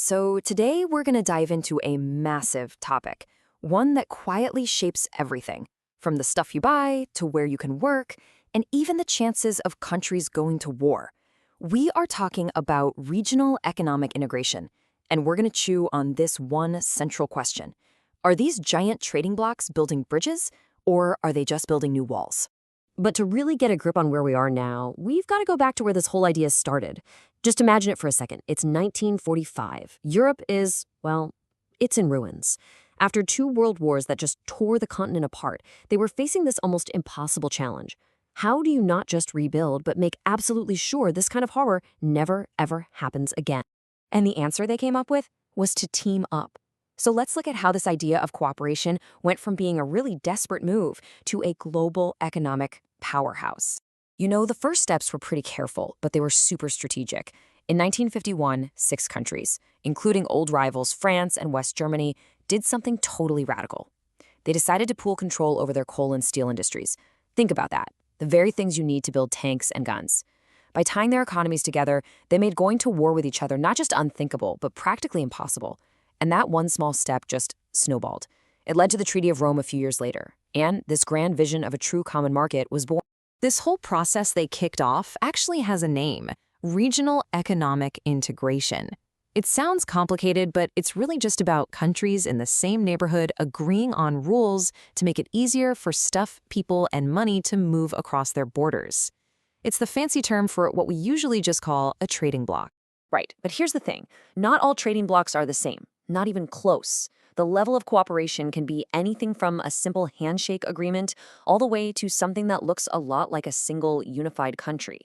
So today we're going to dive into a massive topic, one that quietly shapes everything, from the stuff you buy to where you can work, and even the chances of countries going to war. We are talking about regional economic integration, and we're going to chew on this one central question. Are these giant trading blocks building bridges, or are they just building new walls? But to really get a grip on where we are now, we've got to go back to where this whole idea started. Just imagine it for a second. It's 1945. Europe is, well, it's in ruins. After two world wars that just tore the continent apart, they were facing this almost impossible challenge. How do you not just rebuild, but make absolutely sure this kind of horror never, ever happens again? And the answer they came up with was to team up. So let's look at how this idea of cooperation went from being a really desperate move to a global economic powerhouse. The first steps were pretty careful, but they were super strategic. In 1951, 6 countries, including old rivals France and West Germany, did something totally radical. They decided to pool control over their coal and steel industries. Think about that, the very things you need to build tanks and guns. By tying their economies together, they made going to war with each other not just unthinkable, but practically impossible. And that one small step just snowballed. It led to the Treaty of Rome a few years later, and this grand vision of a true common market was born. This whole process they kicked off actually has a name: regional economic integration. It sounds complicated, but it's really just about countries in the same neighborhood agreeing on rules to make it easier for stuff, people, and money to move across their borders. It's the fancy term for what we usually just call a trading bloc. Right, but here's the thing. Not all trading blocks are the same. Not even close. The level of cooperation can be anything from a simple handshake agreement all the way to something that looks a lot like a single unified country.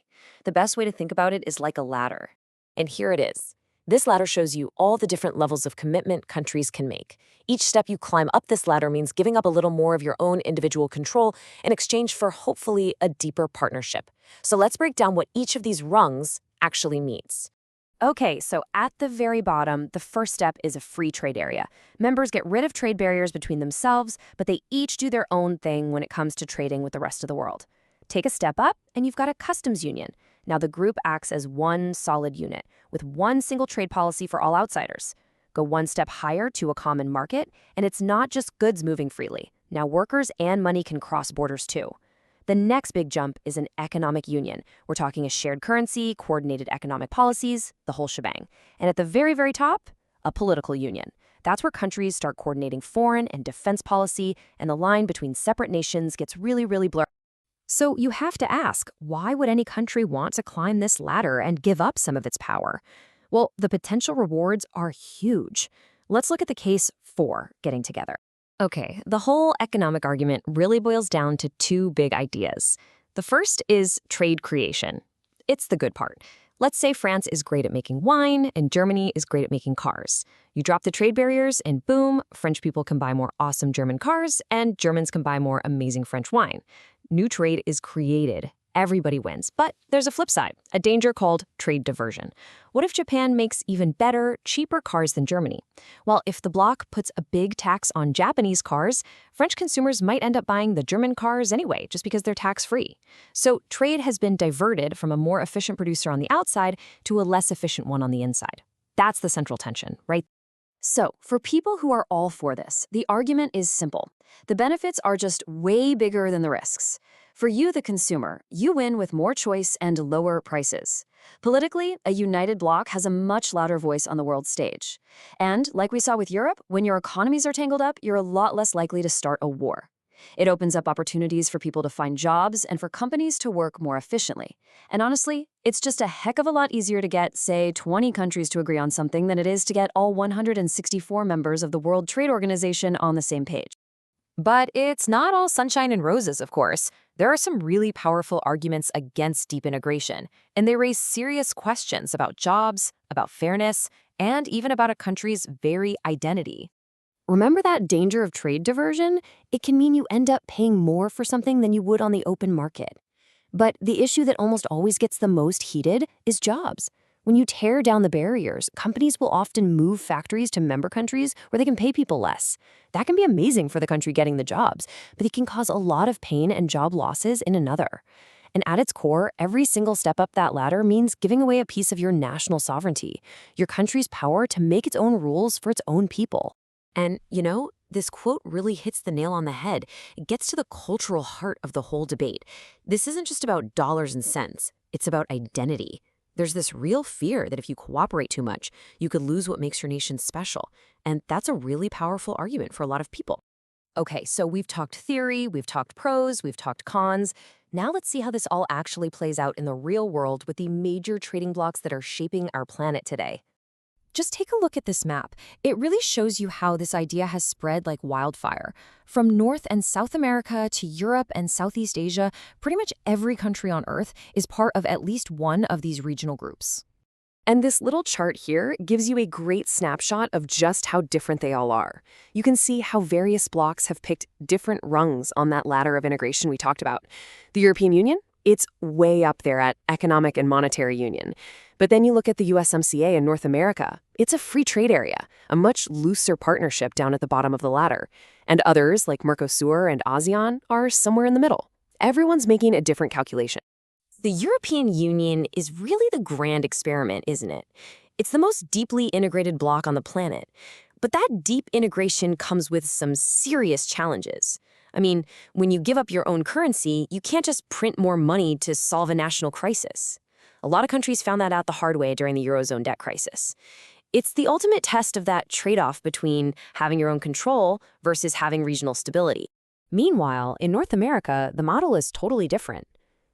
The best way to think about it is like a ladder. And here it is. This ladder shows you all the different levels of commitment countries can make. Each step you climb up this ladder means giving up a little more of your own individual control in exchange for hopefully a deeper partnership. So let's break down what each of these rungs actually means. Okay, so at the very bottom, the first step is a free trade area. Members get rid of trade barriers between themselves, but they each do their own thing when it comes to trading with the rest of the world. Take a step up, and you've got a customs union. Now the group acts as one solid unit, with one single trade policy for all outsiders. Go one step higher to a common market, and it's not just goods moving freely. Now workers and money can cross borders too. The next big jump is an economic union. We're talking a shared currency, coordinated economic policies, the whole shebang. And at the very, very top, a political union. That's where countries start coordinating foreign and defense policy, and the line between separate nations gets really, really blurred. So you have to ask, why would any country want to climb this ladder and give up some of its power? Well, the potential rewards are huge. Let's look at the case for getting together. Okay, the whole economic argument really boils down to two big ideas. The first is trade creation. It's the good part. Let's say France is great at making wine and Germany is great at making cars. You drop the trade barriers and boom, French people can buy more awesome German cars and Germans can buy more amazing French wine. New trade is created. Everybody wins. But there's a flip side, a danger called trade diversion. What if Japan makes even better, cheaper cars than Germany? Well, if the bloc puts a big tax on Japanese cars, French consumers might end up buying the German cars anyway, just because they're tax-free. So trade has been diverted from a more efficient producer on the outside to a less efficient one on the inside. That's the central tension, right? So, for people who are all for this, the argument is simple. The benefits are just way bigger than the risks. For you, the consumer, you win with more choice and lower prices. Politically, a united bloc has a much louder voice on the world stage. And, like we saw with Europe, when your economies are tangled up, you're a lot less likely to start a war. It opens up opportunities for people to find jobs and for companies to work more efficiently. And honestly, it's just a heck of a lot easier to get, say, 20 countries to agree on something than it is to get all 164 members of the World Trade Organization on the same page. But it's not all sunshine and roses, of course. There are some really powerful arguments against deep integration, and they raise serious questions about jobs, about fairness, and even about a country's very identity. Remember that danger of trade diversion? It can mean you end up paying more for something than you would on the open market. But the issue that almost always gets the most heated is jobs. When you tear down the barriers, companies will often move factories to member countries where they can pay people less. That can be amazing for the country getting the jobs, but it can cause a lot of pain and job losses in another. And at its core, every single step up that ladder means giving away a piece of your national sovereignty, your country's power to make its own rules for its own people. And, this quote really hits the nail on the head. It gets to the cultural heart of the whole debate. This isn't just about dollars and cents, it's about identity. There's this real fear that if you cooperate too much, you could lose what makes your nation special. And that's a really powerful argument for a lot of people. Okay, so we've talked theory, we've talked pros, we've talked cons. Now let's see how this all actually plays out in the real world with the major trading blocs that are shaping our planet today. Just take a look at this map. It really shows you how this idea has spread like wildfire. From North and South America to Europe and Southeast Asia, pretty much every country on Earth is part of at least one of these regional groups. And this little chart here gives you a great snapshot of just how different they all are. You can see how various blocs have picked different rungs on that ladder of integration we talked about. The European Union? It's way up there at economic and monetary union. But then you look at the USMCA in North America. It's a free trade area, a much looser partnership down at the bottom of the ladder. And others, like Mercosur and ASEAN, are somewhere in the middle. Everyone's making a different calculation. The European Union is really the grand experiment, isn't it? It's the most deeply integrated bloc on the planet. But that deep integration comes with some serious challenges. I mean, when you give up your own currency, you can't just print more money to solve a national crisis. A lot of countries found that out the hard way during the Eurozone debt crisis. It's the ultimate test of that trade-off between having your own control versus having regional stability. Meanwhile, in North America, the model is totally different.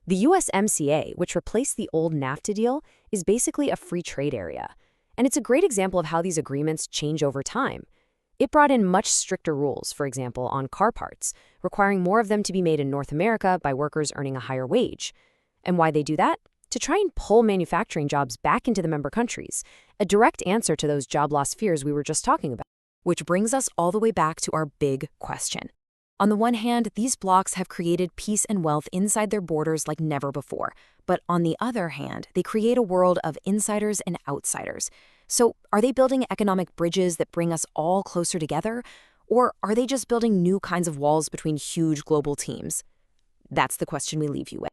The USMCA, which replaced the old NAFTA deal, is basically a free trade area. And it's a great example of how these agreements change over time. It brought in much stricter rules, for example, on car parts, requiring more of them to be made in North America by workers earning a higher wage. And why they do that? To try and pull manufacturing jobs back into the member countries, a direct answer to those job loss fears we were just talking about. Which brings us all the way back to our big question. On the one hand, these blocs have created peace and wealth inside their borders like never before. But on the other hand, they create a world of insiders and outsiders. So are they building economic bridges that bring us all closer together? Or are they just building new kinds of walls between huge global teams? That's the question we leave you with.